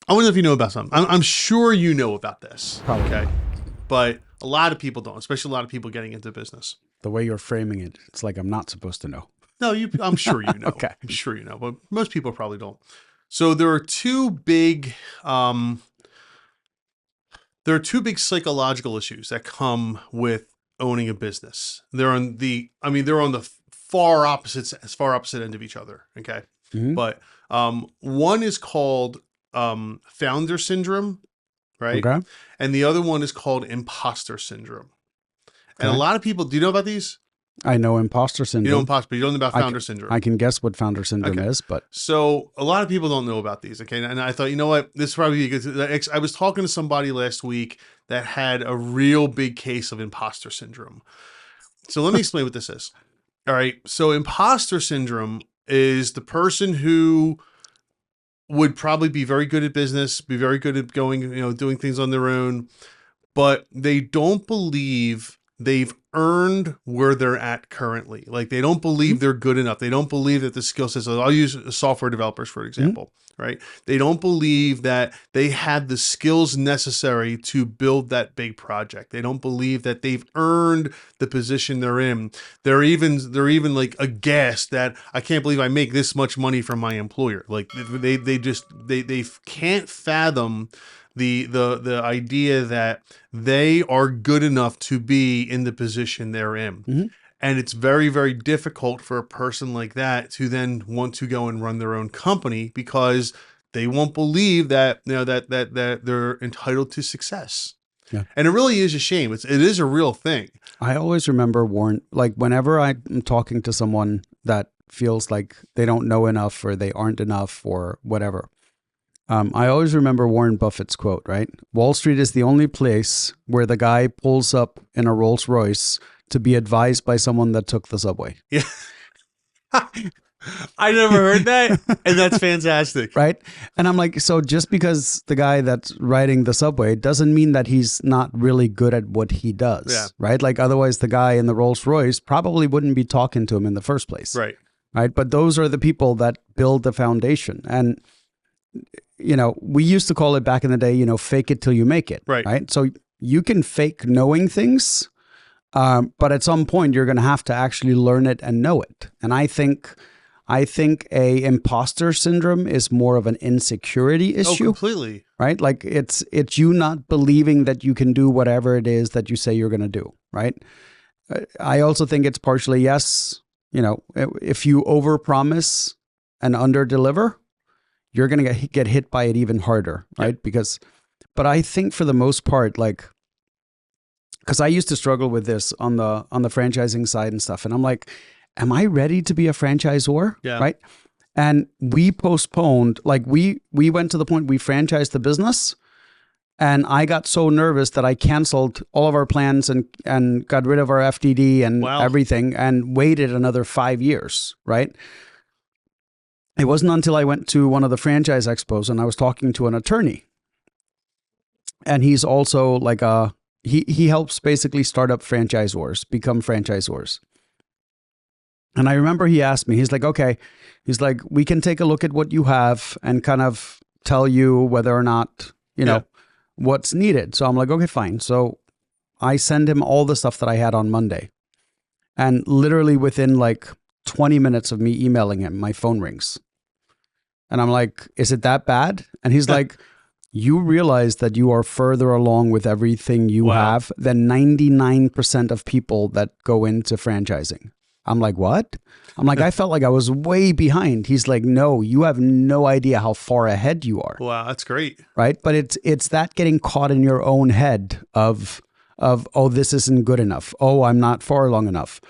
I wonder if you know about something. I'm sure you know about this. Probably Okay. not. But a lot of people don't, especially a lot of people getting into business. The way you're framing it, it's like I'm not supposed to know. No, I'm sure you know. Okay. I'm sure you know, but most people probably don't. So there are two big psychological issues that come with owning a business. They're on the far opposite end of each other. Okay. Mhm. But one is called founder syndrome, right? Okay. And the other one is called imposter syndrome. And a Okay. lot of people, do you know about these? I know imposter You know syndrome. imposter, but you don't know about I founder c- syndrome. I can guess what founder syndrome Okay. is, but So a lot of people don't know about these. Okay. And I thought, you know what, this probably be good. I was talking to somebody last week that had a real big case of imposter syndrome. So let me explain what this is. All right. So imposter syndrome is the person who would probably be very good at business, be very good at doing things on their own, but they don't believe they've earned where they're at currently. Like they don't believe they're good enough. They don't believe that the skill sets, I'll use software developers, for example, right? They don't believe that they had the skills necessary to build that big project. They don't believe that they've earned the position they're in. They're even like aghast that I can't believe I make this much money from my employer. Like they can't fathom the idea that they are good enough to be in the position they're in. Mhm. And it's very, very difficult for a person like that to then want to go and run their own company because they won't believe that, that they're entitled to success. Yeah. And it really is a shame. It is a real thing. I always remember Warren, like whenever I'm talking to someone that feels like they don't know enough or they aren't enough or whatever, I always remember Warren Buffett's quote, right? Wall Street is the only place where the guy pulls up in a Rolls Royce to be advised by someone that took the subway. Yeah. I never heard that. And that's fantastic. Right? And I'm like, so just because the guy that's riding the subway doesn't mean that he's not really good at what he does. Yeah. Right? Like otherwise the guy in the Rolls Royce probably wouldn't be talking to him in the first place. Right. Right? But those are the people that build the foundation. And we used to call it back in the day, fake it till you make it. Right. So you can fake knowing things, but at some point you're going to have to actually learn it and know it. And I think a imposter syndrome is more of an insecurity issue. Oh, completely. Right? Like it's you not believing that you can do whatever it is that you say you're going to do. Right? I also think it's partially, yes, if you overpromise and underdeliver, you're going to get hit by it even harder, right? Yeah. But I think for the most part, like, because I used to struggle with this on the franchising side and stuff, and I'm like, am I ready to be a franchisor? Yeah. Right? And we postponed, like we went to the point we franchised the business, and I got so nervous that I canceled all of our plans and got rid of our FDD and everything, and waited another 5 years, right? It wasn't until I went to one of the franchise expos and I was talking to an attorney. And he's also like he helps basically start up franchisors, become franchisors. And I remember he asked me, he's like, okay, he's like, we can take a look at what you have and kind of tell you whether or not, what's needed. So I'm like, okay, fine. So I send him all the stuff that I had on Monday. And literally within like 20 minutes of me emailing him, my phone rings. And I'm like, is it that bad? And he's like, you realize that you are further along with everything you have than 99% of people that go into franchising. I'm like, what? I'm like, I felt like I was way behind. He's like, no, you have no idea how far ahead you are. Wow, that's great. Right? But it's that getting caught in your own head of, oh, this isn't good enough. Oh, I'm not far long enough.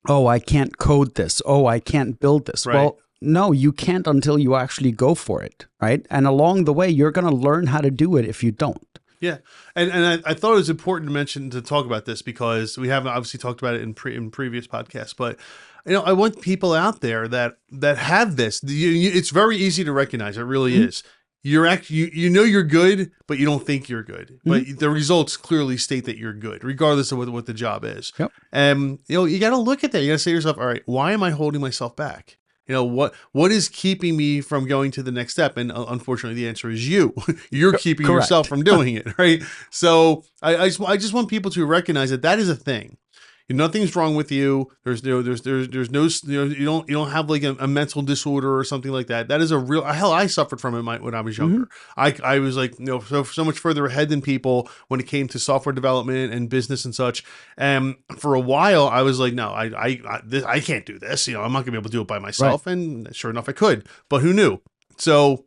Oh, I can't code this. Oh, I can't build this. Right. Well, no, you can't until you actually go for it, right? And along the way, you're going to learn how to do it if you don't. Yeah. And I thought it was important to talk about this because we haven't obviously talked about it in previous podcasts, but I want people out there that have this. It's very easy to recognize. It really is. You're you're good, but you don't think you're good. But the results clearly state that you're good, regardless of what the job is. Yep. And you got to look at that. You got to say to yourself, all right, why am I holding myself back? You know, what is keeping me from going to the next step? And unfortunately, the answer is you. You're keeping Correct. yourself from doing it, right? So I just want people to recognize that is a thing. Nothing's wrong with you. There's no, you don't have like a mental disorder or something like that. That is a real, hell, I suffered from it when I was younger. I was like, so much further ahead than people when it came to software development and business and such. And for a while I was like, no, I can't do this. I'm not gonna be able to do it by myself. Right. And sure enough, I could, but who knew? So,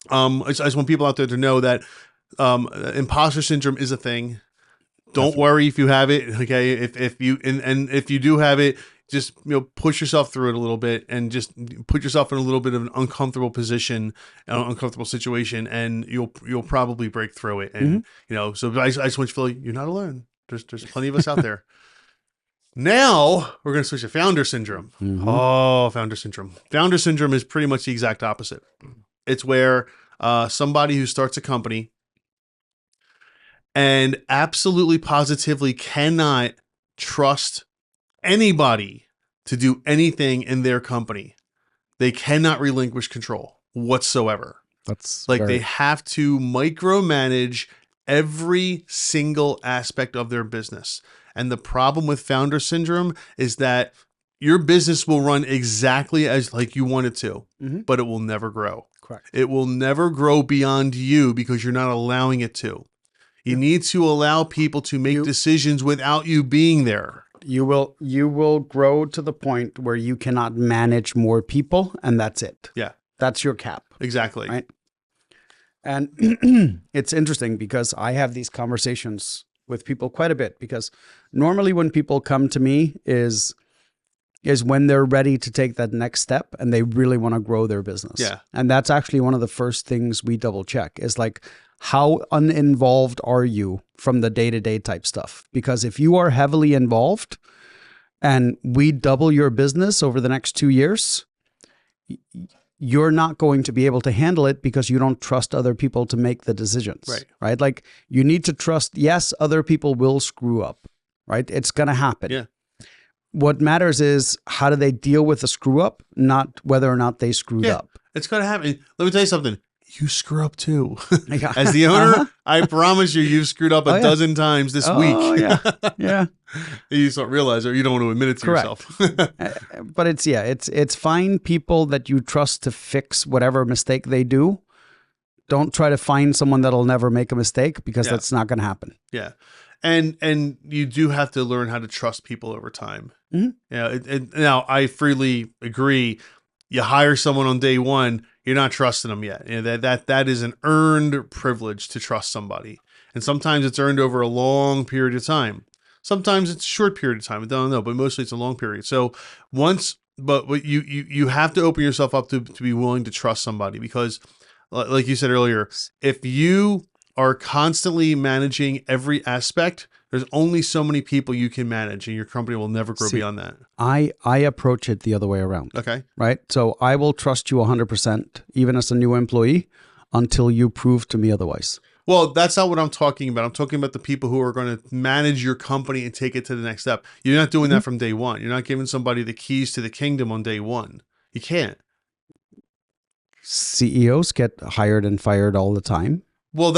I just want people out there to know that, imposter syndrome is a thing. Don't worry if you have it. Okay. If you do have it, just, push yourself through it a little bit and just put yourself in a little bit of an uncomfortable position, an uncomfortable situation, and you'll probably break through it. And, so I just want you to feel like you're not alone. There's plenty of us out there. Now we're going to switch to founder syndrome. Oh, founder syndrome. Founder syndrome is pretty much the exact opposite. It's where, somebody who starts a company and absolutely positively cannot trust anybody to do anything in their company. They cannot relinquish control whatsoever. That's like they have to micromanage every single aspect of their business. And the problem with founder syndrome is that your business will run exactly as like you want it to, but it will never grow. Correct. It will never grow beyond you because you're not allowing it to. You need to allow people to make decisions without you being there. You will grow to the point where you cannot manage more people, and that's it. Yeah. That's your cap. Exactly. Right. And it's interesting because I have these conversations with people quite a bit, because normally when people come to me is when they're ready to take that next step and they really want to grow their business. Yeah. And that's actually one of the first things we double check is like, how uninvolved are you from the day-to-day type stuff? Because if you are heavily involved and we double your business over the next 2 years, you're not going to be able to handle it because you don't trust other people to make the decisions. Right? Like you need to trust, yes, other people will screw up, right? It's going to happen. Yeah. What matters is how do they deal with the screw up, not whether or not they screwed up. It's going to happen. Let me tell you something. You screw up too. As the owner, I promise you've screwed up a dozen times this week. Yeah. You just don't realize it, or you don't want to admit it to yourself. But it's find people that you trust to fix whatever mistake they do. Don't try to find someone that'll never make a mistake, because that's not going to happen. Yeah. And you do have to learn how to trust people over time. Now I freely agree. You hire someone on day one, you're not trusting them yet. That is an earned privilege to trust somebody. And sometimes it's earned over a long period of time. Sometimes it's a short period of time. I don't know, but mostly it's a long period. So but you have to open yourself up to be willing to trust somebody, because like you said earlier, if you are constantly managing every aspect, there's only so many people you can manage, and your company will never grow beyond that. I approach it the other way around. Okay. Right? So I will trust you 100%, even as a new employee, until you prove to me otherwise. Well, that's not what I'm talking about. I'm talking about the people who are going to manage your company and take it to the next step. You're not doing that from day one. You're not giving somebody the keys to the kingdom on day one. You can't. CEOs get hired and fired all the time. Well,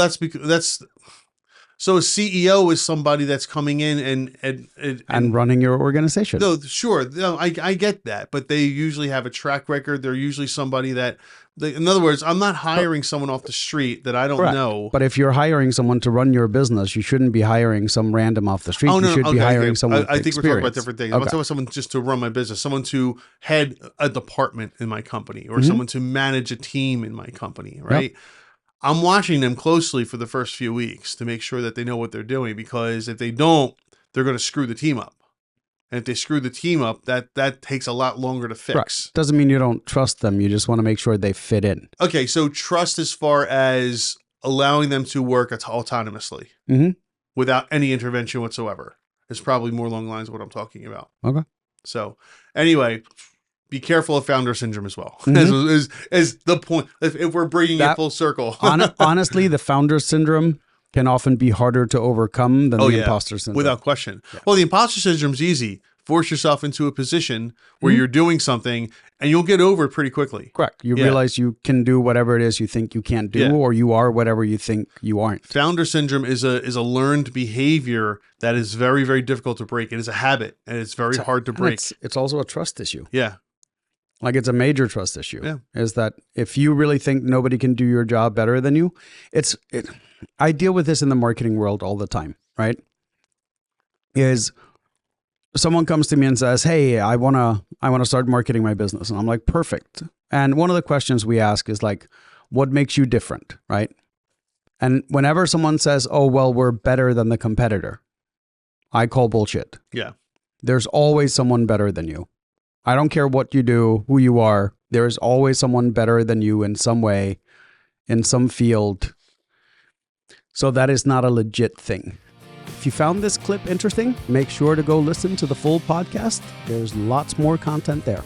so a CEO is somebody that's coming in and running your organization. No, sure. No, I get that, but they usually have a track record. They're usually somebody in other words, I'm not hiring someone off the street that I don't know. But if you're hiring someone to run your business, you shouldn't be hiring some random off the street. You should be hiring someone with I think experience. we're talking about different things. I'm talking about someone just to run my business, someone to head a department in my company, or someone to manage a team in my company, right? Yep. I'm watching them closely for the first few weeks to make sure that they know what they're doing, because if they don't, they're going to screw the team up. And if they screw the team up, that takes a lot longer to fix. Right. Doesn't mean you don't trust them. You just want to make sure they fit in. Okay, so trust as far as allowing them to work autonomously without any intervention whatsoever is probably more along the lines of what I'm talking about. Okay. So anyway, be careful of founder syndrome as well. Is the point, if we're bringing it full circle. Honestly, the founder syndrome can often be harder to overcome than the imposter syndrome. Without question. Yeah. Well, the imposter syndrome is easy. force yourself into a position where you're doing something and you'll get over it pretty quickly. Correct. You realize you can do whatever it is you think you can't do, or you are whatever you think you aren't. Founder syndrome is a learned behavior that is very, very difficult to break. It is a habit, and it's very hard to break. It's also a trust issue. Yeah. Like it's a major trust issue. Yeah. Is that if you really think nobody can do your job better than you, I deal with this in the marketing world all the time, right? Is someone comes to me and says, "Hey, I want to start marketing my business." And I'm like, "Perfect." And one of the questions we ask is like, "What makes you different?" Right? And whenever someone says, "Oh, well, we're better than the competitor," I call bullshit. Yeah. There's always someone better than you. I don't care what you do, who you are. There is always someone better than you in some way, in some field. So that is not a legit thing. If you found this clip interesting, make sure to go listen to the full podcast. There's lots more content there.